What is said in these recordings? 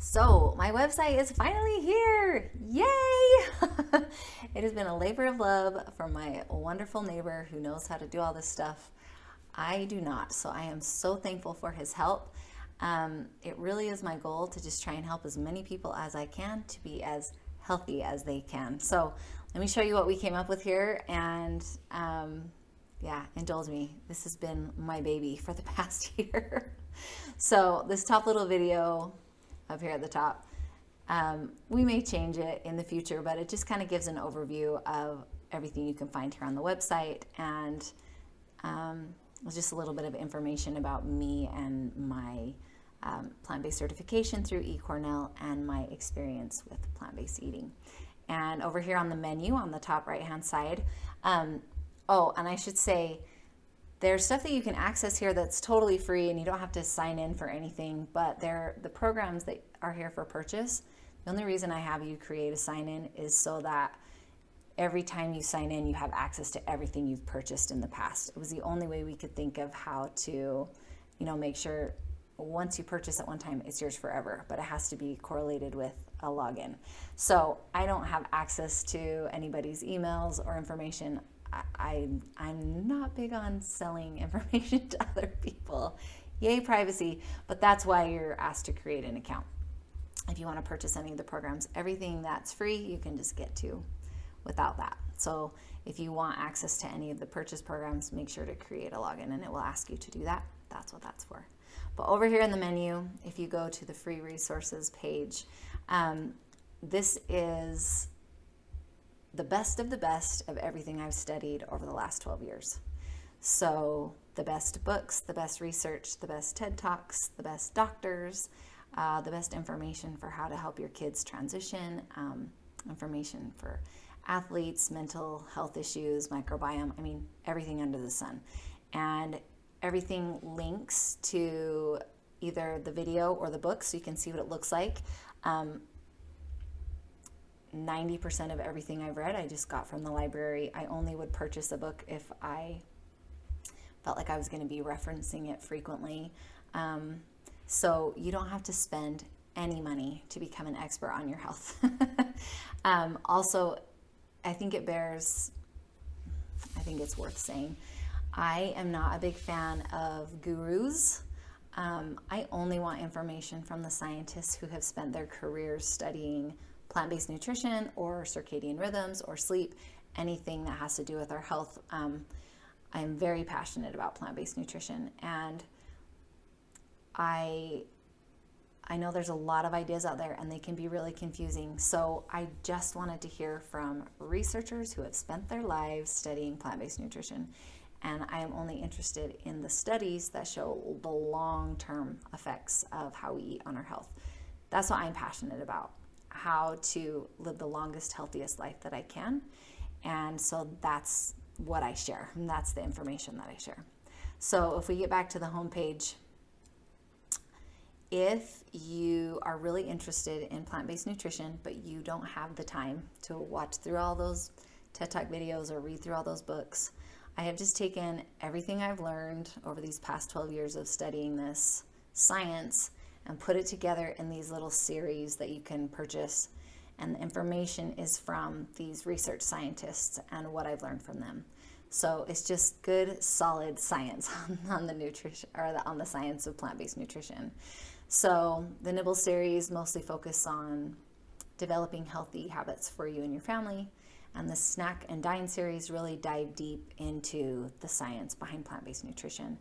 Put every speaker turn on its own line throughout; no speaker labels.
So, my website is finally here. Yay! It has been a labor of love from my wonderful neighbor who knows how to do all this stuff. I do not, so I am so thankful for his help. It really is my goal to just try and help as many people as I can to be as healthy as they can. So, let me show you what we came up with here, and yeah, indulge me. This has been my baby for the past year. So, this top little video up here at the top. We may change it in the future, but it just kind of gives an overview of everything you can find here on the website, and just a little bit of information about me and my plant-based certification through eCornell and my experience with plant-based eating. And over here on the menu on the top right-hand side, oh, and I should say, there's stuff that you can access here that's totally free and you don't have to sign in for anything, but the programs that are here for purchase. The only reason I have you create a sign-in is so that every time you sign in, you have access to everything you've purchased in the past. It was the only way we could think of how to, make sure once you purchase at one time, it's yours forever, but it has to be correlated with a login. So I don't have access to anybody's emails or information. I'm not big on selling information to other people. Yay, privacy. But that's why you're asked to create an account. If you want to purchase any of the programs, everything that's free, you can just get to without that. So if you want access to any of the purchase programs, make sure to create a login and it will ask you to do that. That's what that's for. But over here in the menu, if you go to the free resources page, this is the best of everything I've studied over the last 12 years. So the best books, the best research, the best TED Talks, the best doctors, the best information for how to help your kids transition, information for athletes, mental health issues, microbiome, everything under the sun. And everything links to either the video or the book so you can see what it looks like. 90% of everything I've read, I just got from the library. I only would purchase a book if I felt like I was going to be referencing it frequently. So you don't have to spend any money to become an expert on your health. Also, I think it's worth saying, I am not a big fan of gurus. I only want information from the scientists who have spent their careers studying plant-based nutrition or circadian rhythms or sleep, anything that has to do with our health. I'm very passionate about plant-based nutrition, and I know there's a lot of ideas out there and they can be really confusing. So I just wanted to hear from researchers who have spent their lives studying plant-based nutrition. And I am only interested in the studies that show the long-term effects of how we eat on our health. That's what I'm passionate about. How to live the longest, healthiest life that I can. And so that's what I share, and that's the information that I share. So if we get back to the homepage, if you are really interested in plant-based nutrition, but you don't have the time to watch through all those TED Talk videos or read through all those books, I have just taken everything I've learned over these past 12 years of studying this science and put it together in these little series that you can purchase. And the information is from these research scientists and what I've learned from them. So it's just good, solid science on the nutrition, or on the science of plant-based nutrition. So the Nibble series mostly focus on developing healthy habits for you and your family. And the Snack and Dine series really dive deep into the science behind plant-based nutrition.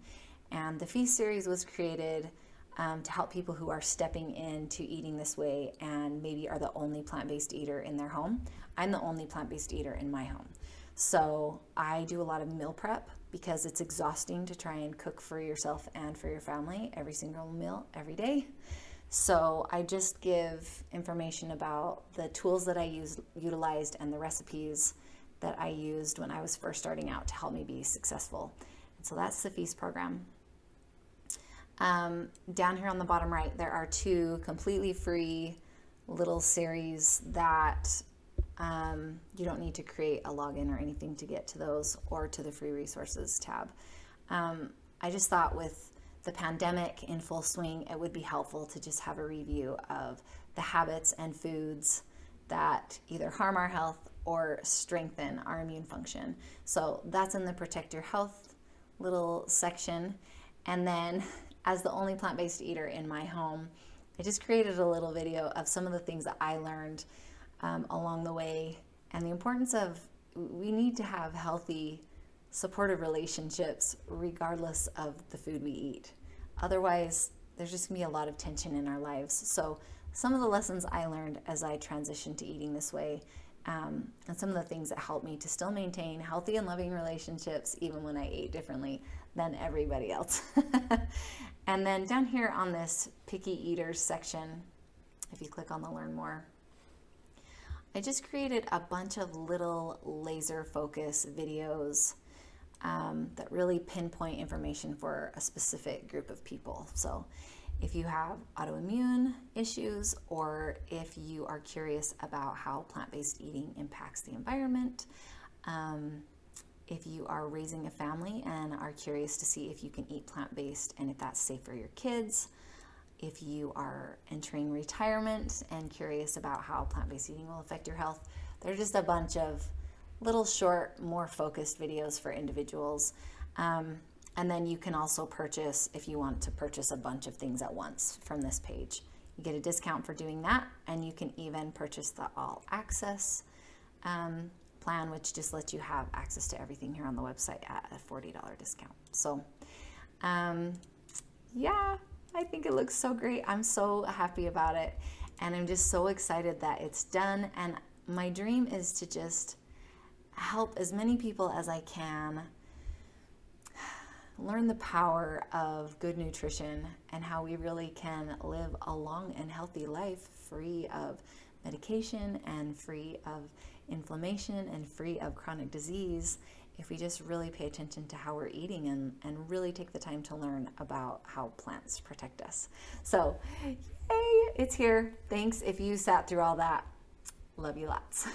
And the Feast series was created to help people who are stepping into eating this way and maybe are the only plant-based eater in their home. I'm the only plant-based eater in my home. So I do a lot of meal prep because it's exhausting to try and cook for yourself and for your family every single meal every day. So I just give information about the tools that I utilized and the recipes that I used when I was first starting out to help me be successful. And so that's the Feast program. Down here on the bottom right, there are 2 completely free little series that you don't need to create a login or anything to get to those or to the free resources tab. I just thought with the pandemic in full swing, it would be helpful to just have a review of the habits and foods that either harm our health or strengthen our immune function. So that's in the Protect Your Health little section. And then, as the only plant-based eater in my home, I just created a little video of some of the things that I learned along the way, and the importance of we need to have healthy, supportive relationships regardless of the food we eat. Otherwise, there's just gonna be a lot of tension in our lives. So some of the lessons I learned as I transitioned to eating this way, and some of the things that helped me to still maintain healthy and loving relationships even when I ate differently than everybody else. And then down here on this picky eaters section, if you click on the learn more, I just created a bunch of little laser focus videos that really pinpoint information for a specific group of people. So if you have autoimmune issues, or if you are curious about how plant-based eating impacts the environment, if you are raising a family and are curious to see if you can eat plant-based and if that's safe for your kids, if you are entering retirement and curious about how plant-based eating will affect your health, there's just a bunch of little short, more focused videos for individuals. And then you can also purchase, if you want to purchase a bunch of things at once from this page. You get a discount for doing that, and you can even purchase the all access plan, which just lets you have access to everything here on the website at a $40 discount. So yeah, I think it looks so great. I'm so happy about it, and I'm just so excited that it's done. And my dream is to just help as many people as I can learn the power of good nutrition and how we really can live a long and healthy life free of medication and free of inflammation and free of chronic disease if we just really pay attention to how we're eating and really take the time to learn about how plants protect us. So, yay, it's here. Thanks if you sat through all that. Love you lots.